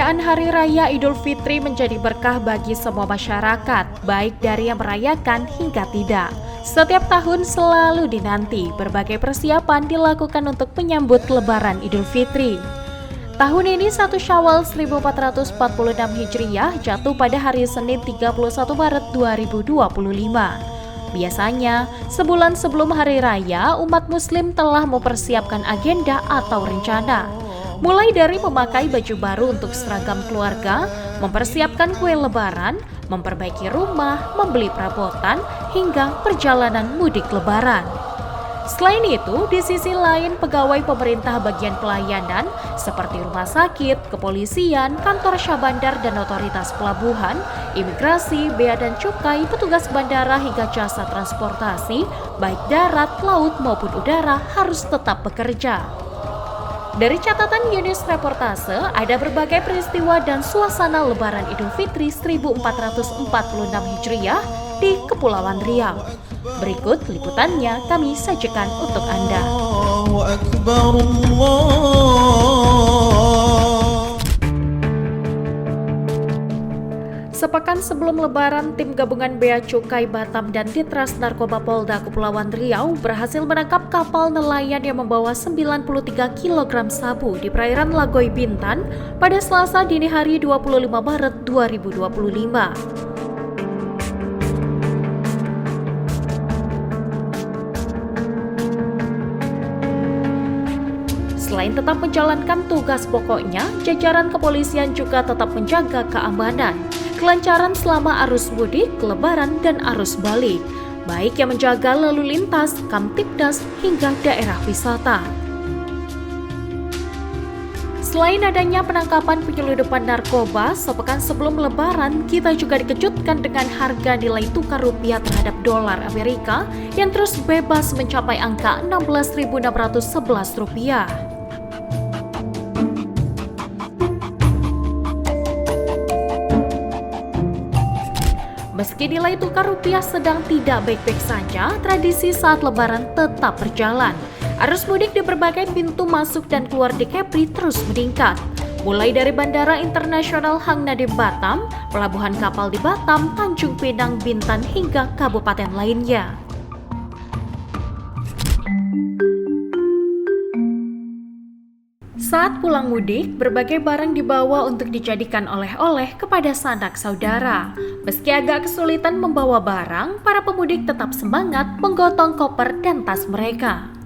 Perayaan Hari Raya Idul Fitri menjadi berkah bagi semua masyarakat, baik dari yang merayakan hingga tidak. Setiap tahun selalu dinanti, berbagai persiapan dilakukan untuk menyambut Lebaran Idul Fitri. Tahun ini 1 Syawal 1446 Hijriah jatuh pada hari Senin 31 Maret 2025. Biasanya, sebulan sebelum Hari Raya, umat Muslim telah mempersiapkan agenda atau rencana. Mulai dari memakai baju baru untuk seragam keluarga, mempersiapkan kue lebaran, memperbaiki rumah, membeli perabotan, hingga perjalanan mudik lebaran. Selain itu, di sisi lain pegawai pemerintah bagian pelayanan seperti rumah sakit, kepolisian, kantor syah bandar dan otoritas pelabuhan, imigrasi, bea dan cukai, petugas bandara hingga jasa transportasi, baik darat, laut maupun udara harus tetap bekerja. Dari catatan Yunis Reportase, ada berbagai peristiwa dan suasana Lebaran Idul Fitri 1446 Hijriah di Kepulauan Riau. Berikut liputannya kami sajikan untuk Anda. Sepekan sebelum Lebaran, tim gabungan Bea Cukai Batam dan Ditras Narkoba Polda Kepulauan Riau berhasil menangkap kapal nelayan yang membawa 93 kg sabu di perairan Lagoy Bintan pada Selasa dini hari 25 Maret 2025. Selain tetap menjalankan tugas pokoknya, jajaran kepolisian juga tetap menjaga keamanan, kelancaran selama arus mudik, lebaran, dan arus balik, baik yang menjaga lalu lintas, Kamtibnas, hingga daerah wisata. Selain adanya penangkapan penyelundupan narkoba, sepekan sebelum lebaran, kita juga dikejutkan dengan harga nilai tukar rupiah terhadap dolar Amerika yang terus bebas mencapai angka Rp16.611. Meski nilai tukar rupiah sedang tidak baik-baik saja, tradisi saat lebaran tetap berjalan. Arus mudik di berbagai pintu masuk dan keluar di Kepri terus meningkat. Mulai dari Bandara Internasional Hang Nadiem Batam, pelabuhan kapal di Batam, Tanjung Pinang, Bintan, hingga kabupaten lainnya. Saat pulang mudik, berbagai barang dibawa untuk dijadikan oleh-oleh kepada sanak saudara. Meski agak kesulitan membawa barang, para pemudik tetap semangat menggotong koper dan tas mereka.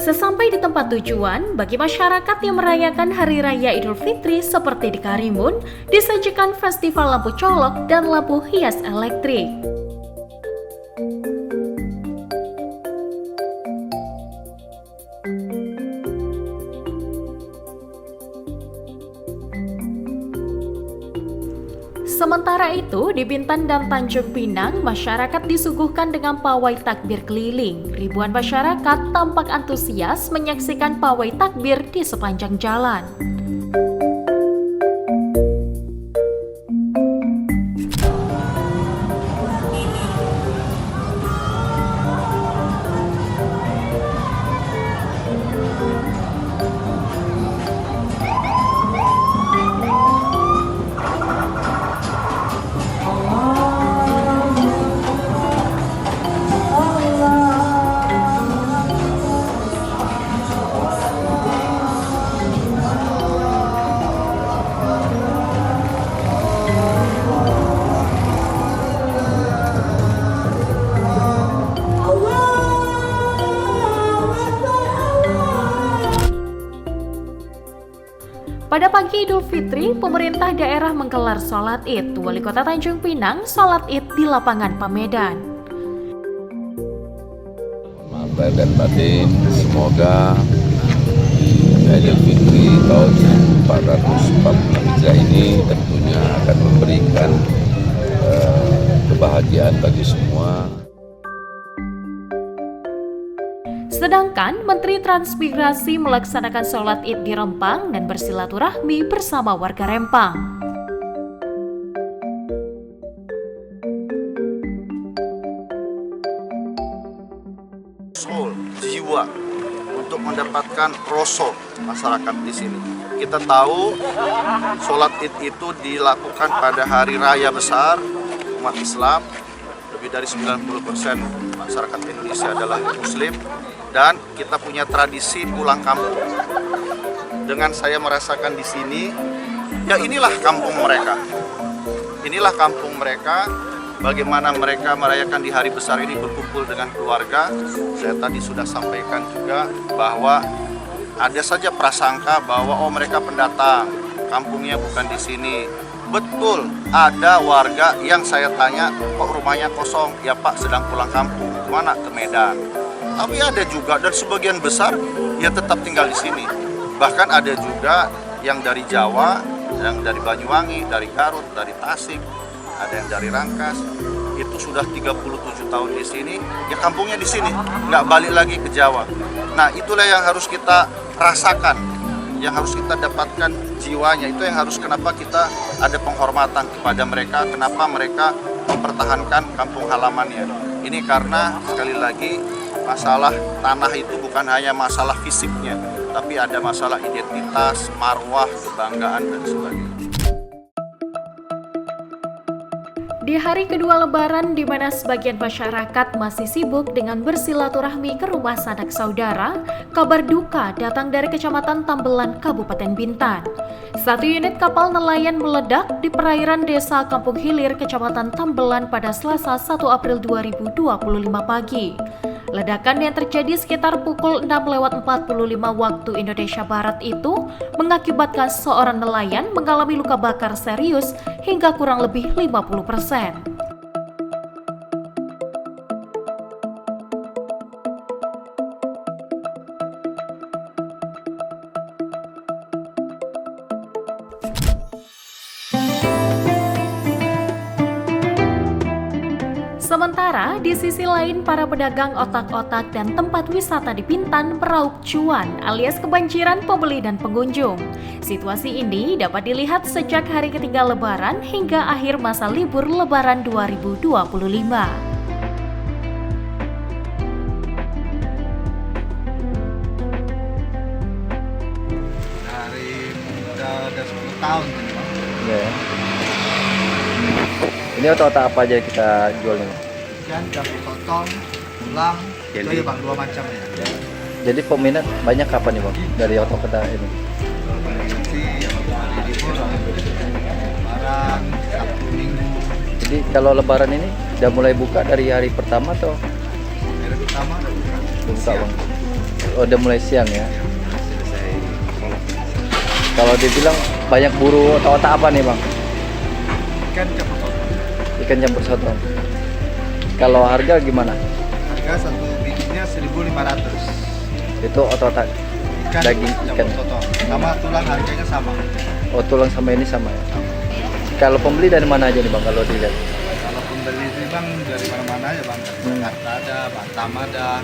Sesampai di tempat tujuan, bagi masyarakat yang merayakan Hari Raya Idul Fitri seperti di Karimun, disajikan festival lampu colok dan lampu hias elektrik. Sementara itu, di Bintan dan Tanjung Pinang, masyarakat disuguhkan dengan pawai takbir keliling. Ribuan masyarakat tampak antusias menyaksikan pawai takbir di sepanjang jalan. Pada pagi Idul Fitri, pemerintah daerah menggelar sholat Id. Wali Kota Tanjung Pinang sholat Id di lapangan Pamedan. Lahir dan batin, semoga Idul Fitri tahun 1446 Hijriah ini tentunya akan memberikan kebahagiaan bagi semua. Sedangkan Menteri Transmigrasi melaksanakan sholat Id di Rempang dan bersilaturahmi bersama warga Rempang. Jiwa untuk mendapatkan rasa masyarakat di sini. Kita tahu sholat Id itu dilakukan pada hari raya besar umat Islam. Lebih dari 90% masyarakat Indonesia adalah Muslim, dan kita punya tradisi pulang kampung. Dengan saya merasakan di sini, ya inilah kampung mereka. Inilah kampung mereka. Bagaimana mereka merayakan di hari besar ini berkumpul dengan keluarga. Saya tadi sudah sampaikan juga bahwa ada saja prasangka bahwa mereka pendatang, kampungnya bukan di sini. Betul, ada warga yang saya tanya, kok rumahnya kosong? Ya Pak, sedang pulang kampung. Mana? Ke Medan. Tapi ada juga, dan sebagian besar ya tetap tinggal di sini. Bahkan ada juga yang dari Jawa, yang dari Banyuwangi, dari Garut, dari Tasik, ada yang dari Rangkas. Itu sudah 37 tahun di sini, ya kampungnya di sini, nggak balik lagi ke Jawa. Nah, itulah yang harus kita rasakan, yang harus kita dapatkan jiwanya. Itu yang harus, kenapa kita ada penghormatan kepada mereka, kenapa mereka mempertahankan kampung halamannya. Ini karena sekali lagi masalah tanah itu bukan hanya masalah fisiknya, tapi ada masalah identitas, marwah, kebanggaan, dan sebagainya. Di hari kedua Lebaran, di mana sebagian masyarakat masih sibuk dengan bersilaturahmi ke rumah sanak saudara, kabar duka datang dari Kecamatan Tambelan, Kabupaten Bintan. Satu unit kapal nelayan meledak di perairan Desa Kampung Hilir, Kecamatan Tambelan pada Selasa 1 April 2025 pagi. Ledakan yang terjadi sekitar pukul 6:45 waktu Indonesia Barat itu mengakibatkan seorang nelayan mengalami luka bakar serius hingga kurang lebih 50%. Sementara di sisi lain, para pedagang otak-otak dan tempat wisata di Bintan meraup cuan alias kebanjiran pembeli dan pengunjung. Situasi ini dapat dilihat sejak hari ketiga Lebaran hingga akhir masa libur Lebaran 2025. Udah 10 tahun ini, Bang. Ya. Ini otak-otak apa aja kita jual ini? Ikan, campur sotong, tulang, itu aja Bang, 2 macam ya. Jadi peminat banyak kapan nih Bang dari otak-otak ini? Lebaran, Sabtu Minggu. Jadi kalau Lebaran ini udah mulai buka dari hari pertama atau? Hari pertama udah buka. Buka Bang. Oh, udah mulai siang ya. Selesai. Kalau dibilang banyak buru otak-otak apa nih Bang? Ikan campur sotong. Ikan campur sotong. Kalau harga gimana? Harga satu bijinya 1.500. Itu otak-otak Ikan daging ikan. campur sotong. Sama tulang harganya sama. Oh, tulang sama ini sama ya. Kalau pembeli dari mana aja nih Bang kalau dilihat? Kalau pembeli ini Bang dari mana-mana ya Bang. Jakarta ada, Batam ada,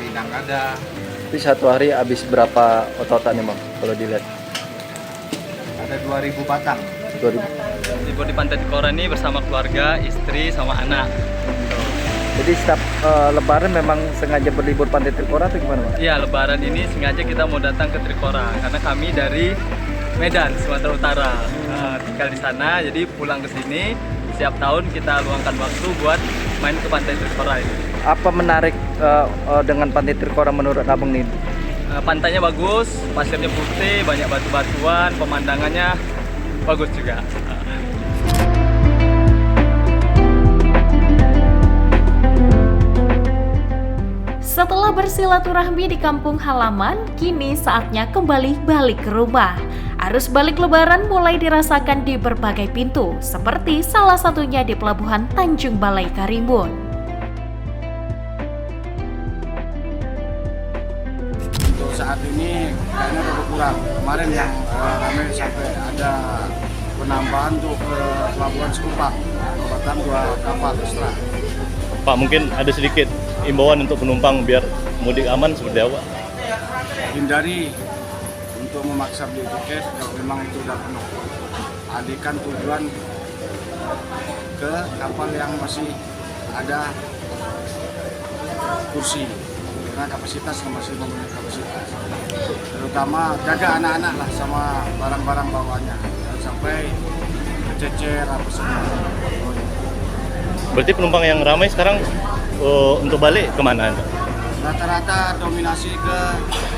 Pinang ada. Tapi satu hari habis berapa otak-otak nih Bang kalau dilihat? Ada 2.000 batang. 2000. Libur di Pantai Tikora ini bersama keluarga, istri, sama anak. Jadi setiap Lebaran memang sengaja berlibur Pantai Trikora atau gimana Bang? Iya, Lebaran ini sengaja kita mau datang ke Trikora karena kami dari Medan, Sumatera Utara. Tinggal di sana, jadi pulang ke sini. Setiap tahun kita luangkan waktu buat main ke Pantai Trikora ini. Apa menarik dengan Pantai Trikora menurut Abang nih? Pantainya bagus, pasirnya putih, banyak batu-batuan, pemandangannya bagus juga. Setelah bersilaturahmi di kampung halaman, kini saatnya kembali balik ke rumah. Arus balik Lebaran mulai dirasakan di berbagai pintu, seperti salah satunya di Pelabuhan Tanjung Balai Karimun. Untuk saat ini kayaknya udah berkurang. Kemarin ya kami sampai ada penambahan untuk Pelabuhan Sekupak, Batam 2 kapal ekstra. Pak, mungkin ada sedikit imbauan untuk penumpang biar mudik aman seperti apa? Hindari untuk memaksa beli tiket kalau memang itu sudah penuh. Alihkan tujuan ke kapal yang masih ada kursi, karena kapasitas masih memenuhi kapasitas. Terutama jaga anak-anak lah sama barang-barang bawaannya, jangan sampai kececer apa semua. Berarti penumpang yang ramai sekarang untuk balik kemana? Rata-rata dominasi ke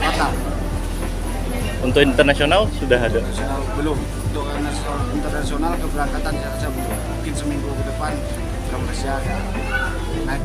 Batam. Untuk internasional sudah ada? Internasional belum. Untuk internasional keberangkatan saya rasa belum. Mungkin seminggu ke depan sudah masih ada naik.